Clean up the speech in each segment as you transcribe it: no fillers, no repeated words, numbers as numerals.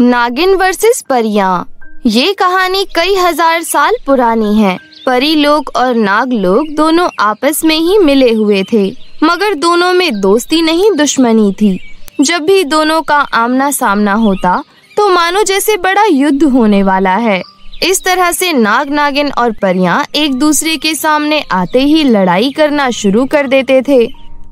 नागिन वर्सेस परियां। ये कहानी कई हजार साल पुरानी है। परी लोग और नाग लोग दोनों आपस में ही मिले हुए थे, मगर दोनों में दोस्ती नहीं दुश्मनी थी। जब भी दोनों का आमना सामना होता तो मानो जैसे बड़ा युद्ध होने वाला है। इस तरह से नाग नागिन और परियां एक दूसरे के सामने आते ही लड़ाई करना शुरू कर देते थे,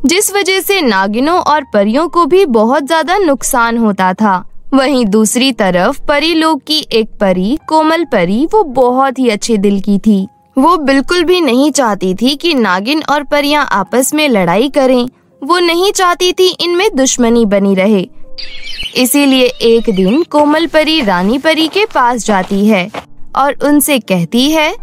जिस वजह से नागिनों और परियों को भी बहुत ज्यादा नुकसान होता था। वहीं दूसरी तरफ परी लोग की एक परी, कोमल परी, वो बहुत ही अच्छे दिल की थी। वो बिल्कुल भी नहीं चाहती थी कि नागिन और परियां आपस में लड़ाई करें। वो नहीं चाहती थी इनमें दुश्मनी बनी रहे। इसीलिए एक दिन कोमल परी रानी परी के पास जाती है और उनसे कहती है,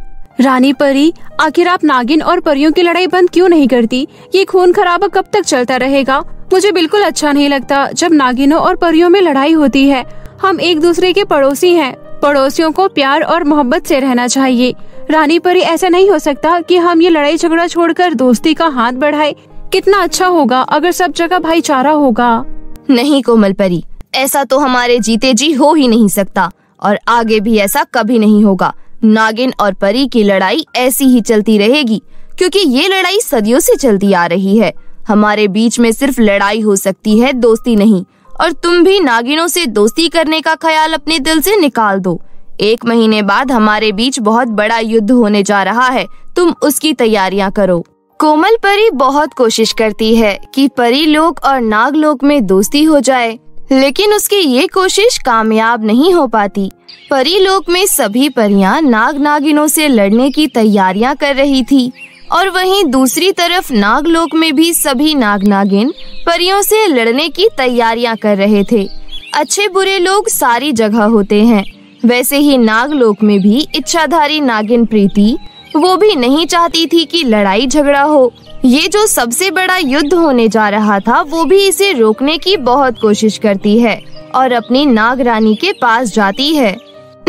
रानी परी, आखिर आप नागिन और परियों की लड़ाई बंद क्यों नहीं करती? ये खून खराबा कब तक चलता रहेगा? मुझे बिल्कुल अच्छा नहीं लगता जब नागिनों और परियों में लड़ाई होती है। हम एक दूसरे के पड़ोसी हैं। पड़ोसियों को प्यार और मोहब्बत से रहना चाहिए। रानी परी, ऐसा नहीं हो सकता कि हम ये लड़ाई झगड़ा छोड़कर दोस्ती का हाथ बढ़ाए। कितना अच्छा होगा अगर सब जगह भाईचारा होगा। नहीं कोमल परी, ऐसा तो हमारे जीते जी हो ही नहीं सकता और आगे भी ऐसा कभी नहीं होगा। नागिन और परी की लड़ाई ऐसी ही चलती रहेगी, क्योंकि ये लड़ाई सदियों से चलती आ रही है। हमारे बीच में सिर्फ लड़ाई हो सकती है, दोस्ती नहीं। और तुम भी नागिनों से दोस्ती करने का ख्याल अपने दिल से निकाल दो। 1 महीने बाद हमारे बीच बहुत बड़ा युद्ध होने जा रहा है, तुम उसकी तैयारियां करो। कोमल परी बहुत कोशिश करती है कि परी लोग और नाग लोग में दोस्ती हो जाए, लेकिन उसकी ये कोशिश कामयाब नहीं हो पाती। परी लोग में सभी परियां नाग नागिनों से लड़ने की तैयारियां कर रही थी और वहीं दूसरी तरफ नाग लोक में भी सभी नाग नागिन परियों से लड़ने की तैयारियां कर रहे थे। अच्छे बुरे लोग सारी जगह होते हैं। वैसे ही नाग लोक में भी इच्छाधारी नागिन प्रीति, वो भी नहीं चाहती थी कि लड़ाई झगड़ा हो। ये जो सबसे बड़ा युद्ध होने जा रहा था, वो भी इसे रोकने की बहुत कोशिश करती है और अपनी नाग रानी के पास जाती है।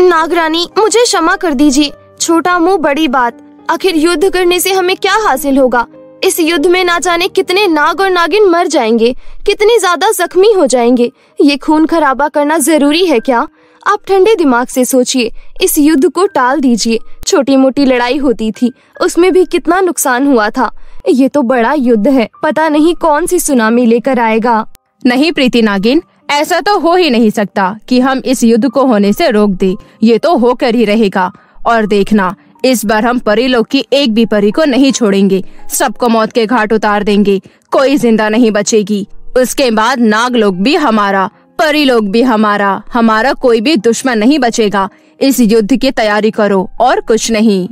नाग रानी, मुझे क्षमा कर दीजिए। छोटा मुंह बड़ी बात। आखिर युद्ध करने से हमें क्या हासिल होगा? इस युद्ध में ना जाने कितने नाग और नागिन मर जाएंगे, कितने ज्यादा जख्मी हो जाएंगे। ये खून खराबा करना जरूरी है क्या? आप ठंडे दिमाग से सोचिए, इस युद्ध को टाल दीजिए। छोटी मोटी लड़ाई होती थी, उसमें भी कितना नुकसान हुआ था। ये तो बड़ा युद्ध है, पता नहीं कौन सी सुनामी लेकर आएगा। नहीं प्रीति नागिन, ऐसा तो हो ही नहीं सकता कि हम इस युद्ध को होने से रोक दें। ये तो होकर ही रहेगा। और देखना, इस बार हम परी लोग की एक भी परी को नहीं छोड़ेंगे। सबको मौत के घाट उतार देंगे, कोई जिंदा नहीं बचेगी। उसके बाद नाग लोग भी हमारा, परी लोग भी हमारा, हमारा कोई भी दुश्मन नहीं बचेगा। इस युद्ध की तैयारी करो और कुछ नहीं।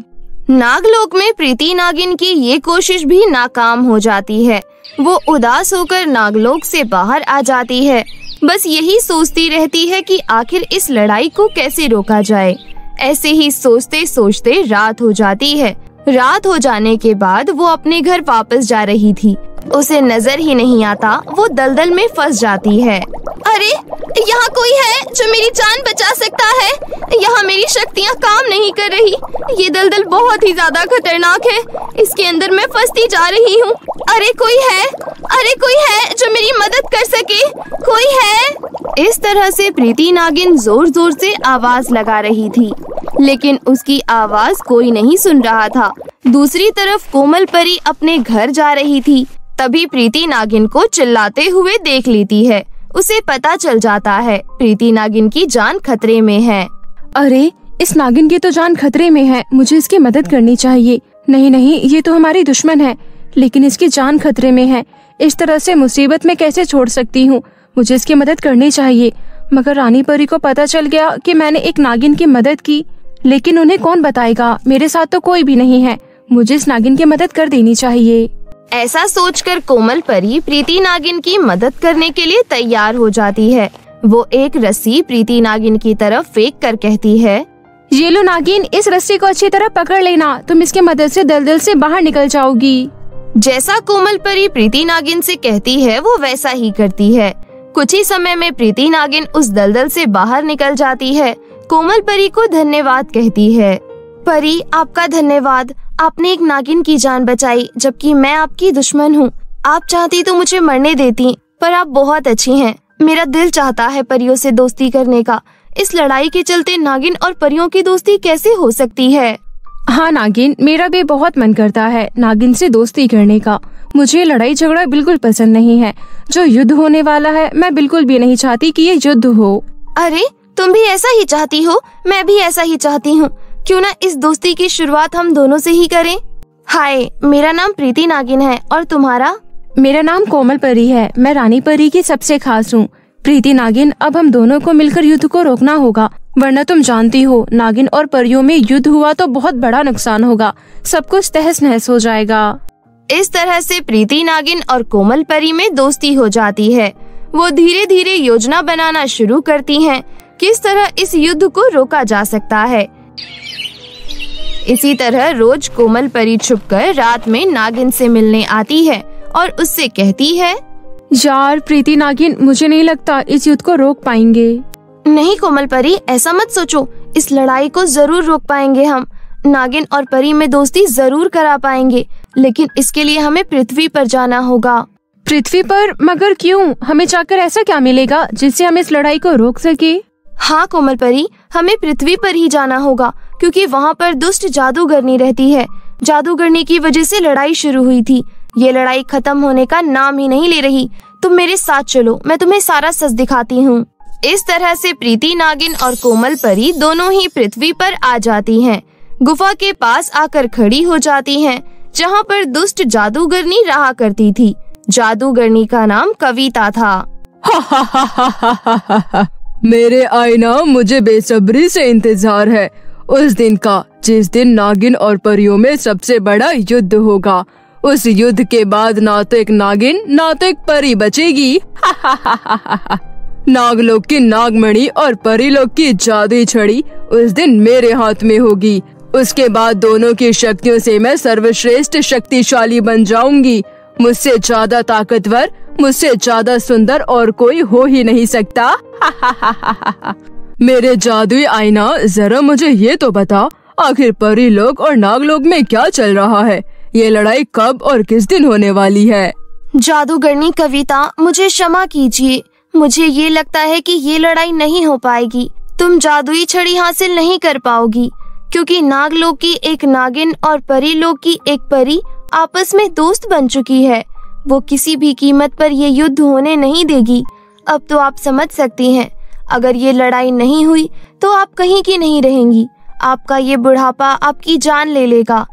नागलोक में प्रीति नागिन की ये कोशिश भी नाकाम हो जाती है। वो उदास होकर नागलोक से बाहर आ जाती है। बस यही सोचती रहती है कि आखिर इस लड़ाई को कैसे रोका जाए। ऐसे ही सोचते सोचते रात हो जाती है। रात हो जाने के बाद वो अपने घर वापस जा रही थी। उसे नजर ही नहीं आता, वो दलदल में फंस जाती है। अरे, यहाँ कोई है जो मेरी जान बचा सकता है? यहाँ मेरी शक्तियाँ काम नहीं कर रही। ये दलदल बहुत ही ज्यादा खतरनाक है। इसके अंदर मैं फंसती जा रही हूँ। अरे कोई है? अरे कोई है जो मेरी मदद कर सके? कोई है? इस तरह से प्रीति नागिन जोर जोर से आवाज लगा रही थी, लेकिन उसकी आवाज कोई नहीं सुन रहा था। दूसरी तरफ कोमल परी अपने घर जा रही थी। तभी प्रीति नागिन को चिल्लाते हुए देख लेती है। उसे पता चल जाता है प्रीति नागिन की जान खतरे में है। अरे, इस नागिन की तो जान खतरे में है। मुझे इसकी मदद करनी चाहिए। नहीं नहीं, ये तो हमारी दुश्मन है, लेकिन इसकी जान खतरे में है। इस तरह से मुसीबत में कैसे छोड़ सकती हूँ? मुझे इसकी मदद करनी चाहिए। मगर रानी परी को पता चल गया कि मैंने एक नागिन की मदद की, लेकिन उन्हें कौन बताएगा? मेरे साथ तो कोई भी नहीं है। मुझे इस नागिन की मदद कर देनी चाहिए। ऐसा सोचकर कोमल परी प्रीति नागिन की मदद करने के लिए तैयार हो जाती है। वो एक रस्सी प्रीति नागिन की तरफ फेंक कर कहती है, ये लो नागिन, इस रस्सी को अच्छी तरह पकड़ लेना। तुम इसकी मदद से दलदल से बाहर निकल जाओगी। जैसा कोमल परी प्रीति नागिन से कहती है, वो वैसा ही करती है। कुछ ही समय में प्रीति नागिन उस दलदल से बाहर निकल जाती है। कोमल परी को धन्यवाद कहती है। परी, आपका धन्यवाद। आपने एक नागिन की जान बचाई, जबकि मैं आपकी दुश्मन हूँ। आप चाहती तो मुझे मरने देती, पर आप बहुत अच्छी हैं। मेरा दिल चाहता है परियों से दोस्ती करने का। इस लड़ाई के चलते नागिन और परियों की दोस्ती कैसे हो सकती है? हाँ नागिन, मेरा भी बहुत मन करता है नागिन से दोस्ती करने का। मुझे लड़ाई झगड़ा बिल्कुल पसंद नहीं है। जो युद्ध होने वाला है मैं बिल्कुल भी नहीं चाहती कि ये युद्ध हो। अरे तुम भी ऐसा ही चाहती हो? मैं भी ऐसा ही चाहती हूँ। क्यों ना इस दोस्ती की शुरुआत हम दोनों से ही करें। हाय, मेरा नाम प्रीति नागिन है और तुम्हारा? मेरा नाम कोमल परी है। मैं रानी परी की सबसे खास हूँ। प्रीति नागिन, अब हम दोनों को मिलकर युद्ध को रोकना होगा, वरना तुम जानती हो नागिन और परियों में युद्ध हुआ तो बहुत बड़ा नुकसान होगा। सब कुछ तहस नहस हो जाएगा। इस तरह से प्रीति नागिन और कोमल परी में दोस्ती हो जाती है। वो धीरे धीरे योजना बनाना शुरू करती हैं, किस तरह इस युद्ध को रोका जा सकता है। इसी तरह रोज कोमल परी छुपकर रात में नागिन से मिलने आती है और उससे कहती है, यार प्रीति नागिन, मुझे नहीं लगता इस युद्ध को रोक पाएंगे। नहीं कोमल परी, ऐसा मत सोचो। इस लड़ाई को जरूर रोक पाएंगे हम। नागिन और परी में दोस्ती जरूर करा पाएंगे, लेकिन इसके लिए हमें पृथ्वी पर जाना होगा। पृथ्वी पर? मगर क्यों? हमें जाकर ऐसा क्या मिलेगा जिससे हम इस लड़ाई को रोक सके? हाँ कोमल परी, हमें पृथ्वी पर ही जाना होगा, क्योंकि वहाँ पर दुष्ट जादूगरनी रहती है। जादूगरनी की वजह से लड़ाई शुरू हुई थी। ये लड़ाई खत्म होने का नाम ही नहीं ले रही। तुम मेरे साथ चलो, मैं तुम्हें सारा सच दिखाती हूँ। इस तरह से प्रीति नागिन और कोमल परी दोनों ही पृथ्वी पर आ जाती हैं। गुफा के पास आकर खड़ी हो जाती हैं, जहाँ पर दुष्ट जादूगरनी रहा करती थी। जादूगरनी का नाम कविता था। मेरे आईना, मुझे बेसब्री से इंतजार है उस दिन का जिस दिन नागिन और परियों में सबसे बड़ा युद्ध होगा। उस युद्ध के बाद ना तो एक नागिन ना तो एक परी बचेगी। नागलोक की नागमणि और परीलोक की जादुई छड़ी उस दिन मेरे हाथ में होगी। उसके बाद दोनों की शक्तियों से मैं सर्वश्रेष्ठ शक्तिशाली बन जाऊंगी। मुझसे ज्यादा ताकतवर, मुझसे ज्यादा सुंदर और कोई हो ही नहीं सकता। मेरे जादुई आईना, जरा मुझे ये तो बता, आखिर परीलोक और नागलोक में क्या चल रहा है? ये लड़ाई कब और किस दिन होने वाली है? जादूगरनी कविता, मुझे क्षमा कीजिए। मुझे ये लगता है कि ये लड़ाई नहीं हो पाएगी। तुम जादुई छड़ी हासिल नहीं कर पाओगी, क्योंकि नागलोक की एक नागिन और परीलोक की एक परी आपस में दोस्त बन चुकी है। वो किसी भी कीमत पर ये युद्ध होने नहीं देगी। अब तो आप समझ सकती हैं, अगर ये लड़ाई नहीं हुई तो आप कहीं की नहीं रहेंगी। आपका ये बुढ़ापा आपकी जान ले लेगा।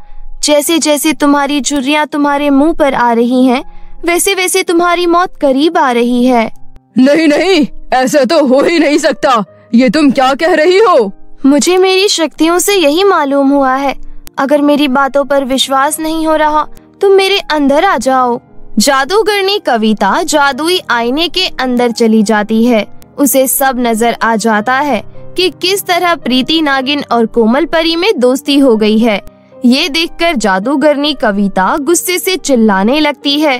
जैसे जैसे तुम्हारी झुर्रियां तुम्हारे मुंह पर आ रही हैं, वैसे वैसे तुम्हारी मौत करीब आ रही है। नहीं नहीं, ऐसा तो हो ही नहीं सकता। ये तुम क्या कह रही हो? मुझे मेरी शक्तियों से यही मालूम हुआ है। अगर मेरी बातों पर विश्वास नहीं हो रहा तो मेरे अंदर आ जाओ। जादूगरनी कविता जादुई आईने के अंदर चली जाती है। उसे सब नजर आ जाता है कि किस तरह प्रीति नागिन और कोमल परी में दोस्ती हो गई है। ये देखकर जादूगरनी कविता गुस्से से चिल्लाने लगती है।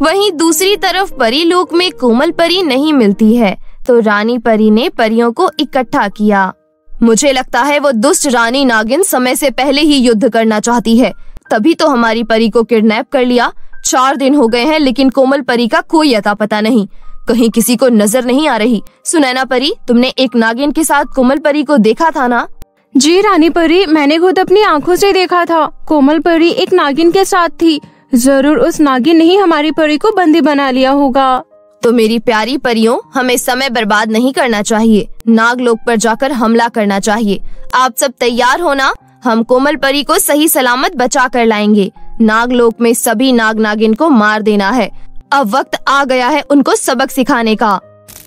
वहीं दूसरी तरफ परीलोक में कोमल परी नहीं मिलती है, तो रानी परी ने परियों को इकट्ठा किया। मुझे लगता है वो दुष्ट रानी नागिन समय से पहले ही युद्ध करना चाहती है, तभी तो हमारी परी को किडनैप कर लिया। 4 दिन हो गए हैं, लेकिन कोमल परी का कोई अता पता नहीं। कहीं किसी को नजर नहीं आ रही। सुनैना परी, तुमने एक नागिन के साथ कोमल परी को देखा था ना? जी रानी परी, मैंने खुद अपनी आंखों से देखा था। कोमल परी एक नागिन के साथ थी। जरूर उस नागिन ने ही हमारी परी को बंदी बना लिया होगा। तो मेरी प्यारी परियों, हमें समय बर्बाद नहीं करना चाहिए। नागलोक पर जाकर हमला करना चाहिए। आप सब तैयार हो ना? हम कोमल परी को सही सलामत बचा कर लाएंगे। नागलोक में सभी नाग नागिन को मार देना है। अब वक्त आ गया है उनको सबक सिखाने का।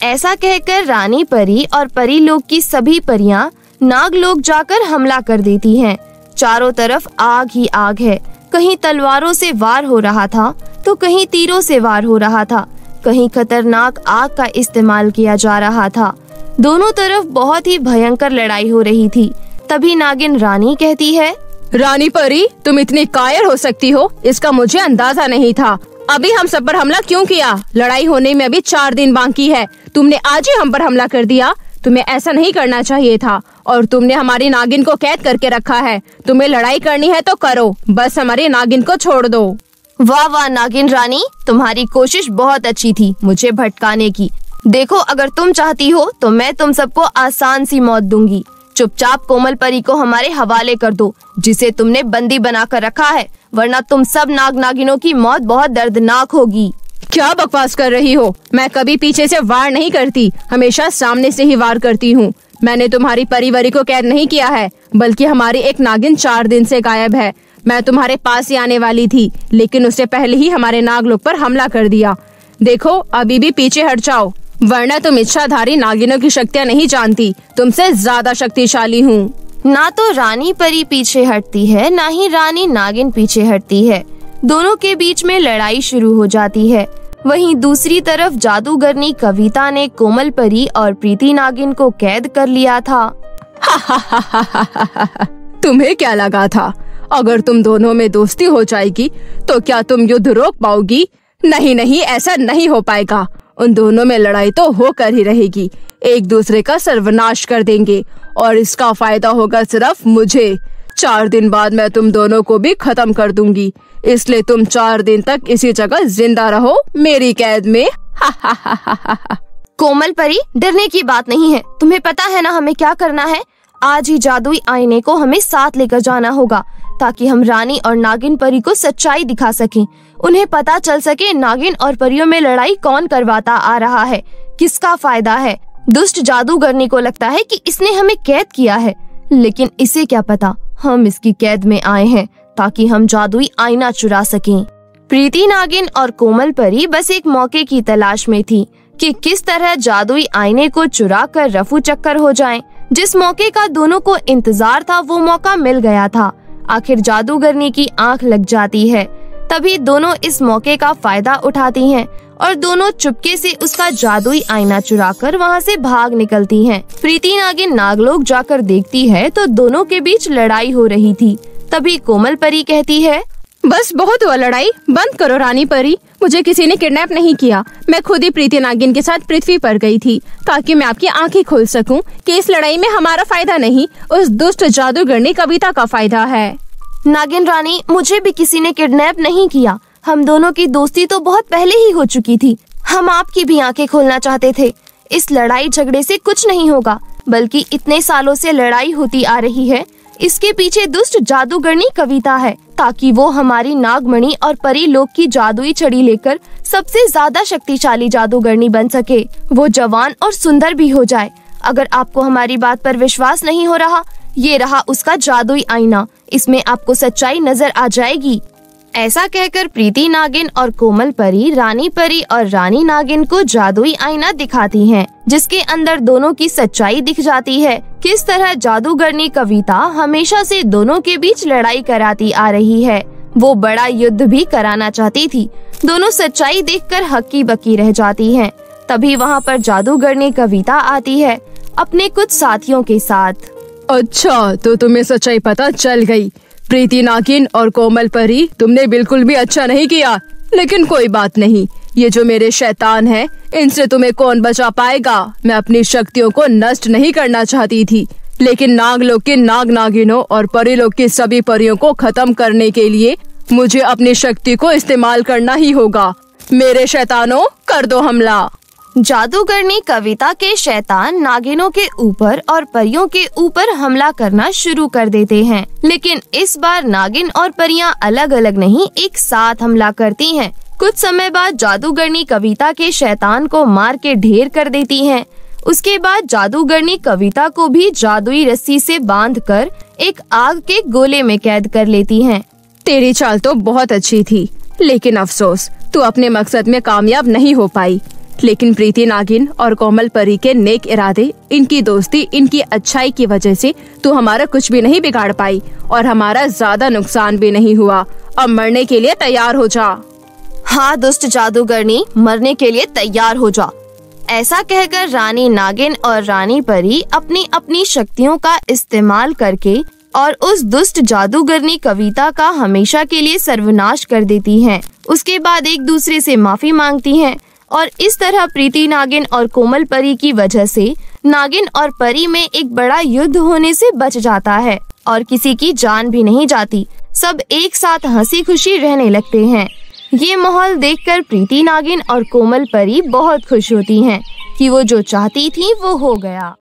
ऐसा कहकर रानी परी और परीलोक की सभी परियां नागलोक जाकर हमला कर देती हैं। चारों तरफ आग ही आग है। कहीं तलवारों से वार हो रहा था तो कहीं तीरों से वार हो रहा था। कहीं खतरनाक आग का इस्तेमाल किया जा रहा था। दोनों तरफ बहुत ही भयंकर लड़ाई हो रही थी। तभी नागिन रानी कहती है, रानी परी, तुम इतनी कायर हो सकती हो, इसका मुझे अंदाजा नहीं था। अभी हम सब पर हमला क्यों किया? लड़ाई होने में अभी 4 दिन बाकी है। तुमने आज ही हम पर हमला कर दिया। तुम्हें ऐसा नहीं करना चाहिए था, और तुमने हमारी नागिन को कैद करके रखा है। तुम्हें लड़ाई करनी है तो करो, बस हमारी नागिन को छोड़ दो। वाह वाह नागिन रानी, तुम्हारी कोशिश बहुत अच्छी थी मुझे भटकाने की। देखो, अगर तुम चाहती हो तो मैं तुम सबको आसान सी मौत दूंगी। चुपचाप कोमल परी को हमारे हवाले कर दो, जिसे तुमने बंदी बनाकर रखा है, वरना तुम सब नाग नागिनों की मौत बहुत दर्दनाक होगी। क्या बकवास कर रही हो? मैं कभी पीछे से वार नहीं करती, हमेशा सामने से ही वार करती हूँ। मैंने तुम्हारी परिवारी को कैद नहीं किया है, बल्कि हमारी एक नागिन 4 दिन से गायब है। मैं तुम्हारे पास ही आने वाली थी, लेकिन उससे पहले ही हमारे नागलोक पर हमला कर दिया। देखो, अभी भी पीछे हट जाओ, वरना तुम इच्छाधारी नागिनों की शक्तियाँ नहीं जानती। तुमसे ज्यादा शक्तिशाली हूँ। ना तो रानी परी पीछे हटती है, ना ही रानी नागिन पीछे हटती है। दोनों के बीच में लड़ाई शुरू हो जाती है। वहीं दूसरी तरफ जादूगरनी कविता ने कोमल परी और प्रीति नागिन को कैद कर लिया था। तुम्हें क्या लगा था, अगर तुम दोनों में दोस्ती हो जाएगी तो क्या तुम युद्ध रोक पाओगी? नहीं नहीं, ऐसा नहीं हो पाएगा। उन दोनों में लड़ाई तो होकर ही रहेगी, एक दूसरे का सर्वनाश कर देंगे और इसका फायदा होगा सिर्फ मुझे। 4 दिन बाद मैं तुम दोनों को भी खत्म कर दूंगी, इसलिए तुम 4 दिन तक इसी जगह जिंदा रहो, मेरी कैद में। कोमल परी, डरने की बात नहीं है। तुम्हें पता है ना हमें क्या करना है? आज ही जादुई आईने को हमें साथ लेकर जाना होगा, ताकि हम रानी और नागिन परी को सच्चाई दिखा सकें। उन्हें पता चल सके नागिन और परियों में लड़ाई कौन करवाता आ रहा है, किसका फायदा है। दुष्ट जादूगरनी को लगता है कि इसने हमें कैद किया है, लेकिन इसे क्या पता हम इसकी कैद में आए हैं ताकि हम जादुई आईना चुरा सकें। प्रीति नागिन और कोमल परी बस एक मौके की तलाश में थी कि किस तरह जादुई आईने को चुरा कर रफू चक्कर हो जाएं। जिस मौके का दोनों को इंतजार था वो मौका मिल गया था। आखिर जादूगरनी की आंख लग जाती है, तभी दोनों इस मौके का फायदा उठाती हैं और दोनों चुपके से उसका जादुई आईना चुराकर वहां से भाग निकलती हैं। प्रीति नागिन नागलोक जाकर देखती है तो दोनों के बीच लड़ाई हो रही थी। तभी कोमल परी कहती है, बस बहुत हुआ लड़ाई, बंद करो रानी परी। मुझे किसी ने किडनैप नहीं किया, मैं खुद ही प्रीति नागिन के साथ पृथ्वी पर गई थी ताकि मैं आपकी आंखें खोल सकूं कि इस लड़ाई में हमारा फायदा नहीं, उस दुष्ट जादूगरनी कविता का फायदा है। नागिन रानी, मुझे भी किसी ने किडनैप नहीं किया। हम दोनों की दोस्ती तो बहुत पहले ही हो चुकी थी। हम आपकी भी आंखें खोलना चाहते थे। इस लड़ाई झगड़े से कुछ नहीं होगा, बल्कि इतने सालों से लड़ाई होती आ रही है, इसके पीछे दुष्ट जादूगरनी कविता है, ताकि वो हमारी नागमणि और परी लोक की जादुई छड़ी लेकर सबसे ज्यादा शक्तिशाली जादूगरनी बन सके। वो जवान और सुंदर भी हो जाए। अगर आपको हमारी बात पर विश्वास नहीं हो रहा, ये रहा उसका जादुई आईना, इसमें आपको सच्चाई नजर आ जाएगी। ऐसा कहकर प्रीति नागिन और कोमल परी रानी परी और रानी नागिन को जादुई आईना दिखाती हैं, जिसके अंदर दोनों की सच्चाई दिख जाती है। किस तरह जादूगरनी कविता हमेशा से दोनों के बीच लड़ाई कराती आ रही है। वो बड़ा युद्ध भी कराना चाहती थी। दोनों सच्चाई देखकर हक्की बक्की रह जाती हैं। तभी वहाँ पर जादूगरनी कविता आती है अपने कुछ साथियों के साथ। अच्छा, तो तुम्हें सच्चाई पता चल गई। प्रीति नागिन और कोमल परी, तुमने बिल्कुल भी अच्छा नहीं किया, लेकिन कोई बात नहीं। ये जो मेरे शैतान हैं, इनसे तुम्हें कौन बचा पाएगा। मैं अपनी शक्तियों को नष्ट नहीं करना चाहती थी, लेकिन नागलोक के नाग नागिनों और परीलोक की सभी परियों को खत्म करने के लिए मुझे अपनी शक्ति को इस्तेमाल करना ही होगा। मेरे शैतानों, कर दो हमला। जादूगरनी कविता के शैतान नागिनों के ऊपर और परियों के ऊपर हमला करना शुरू कर देते हैं, लेकिन इस बार नागिन और परियां अलग अलग नहीं, एक साथ हमला करती हैं। कुछ समय बाद जादूगरनी कविता के शैतान को मार के ढेर कर देती हैं। उसके बाद जादूगरनी कविता को भी जादुई रस्सी से बांधकर एक आग के गोले में कैद कर लेती हैं। तेरी चाल तो बहुत अच्छी थी, लेकिन अफसोस तू अपने मकसद में कामयाब नहीं हो पाई। लेकिन प्रीति नागिन और कोमल परी के नेक इरादे, इनकी दोस्ती, इनकी अच्छाई की वजह से तू हमारा कुछ भी नहीं बिगाड़ पाई और हमारा ज्यादा नुकसान भी नहीं हुआ। अब मरने के लिए तैयार हो जा। हाँ दुष्ट जादूगरनी, मरने के लिए तैयार हो जा। ऐसा कहकर रानी नागिन और रानी परी अपनी अपनी शक्तियों का इस्तेमाल करके और उस दुष्ट जादूगरनी कविता का हमेशा के लिए सर्वनाश कर देती हैं। उसके बाद एक दूसरे से माफी मांगती हैं और इस तरह प्रीति नागिन और कोमल परी की वजह से नागिन और परी में एक बड़ा युद्ध होने से बच जाता है और किसी की जान भी नहीं जाती। सब एक साथ हंसी खुशी रहने लगते हैं। ये माहौल देखकर प्रीति नागिन और कोमल परी बहुत खुश होती हैं, कि वो जो चाहती थी वो हो गया।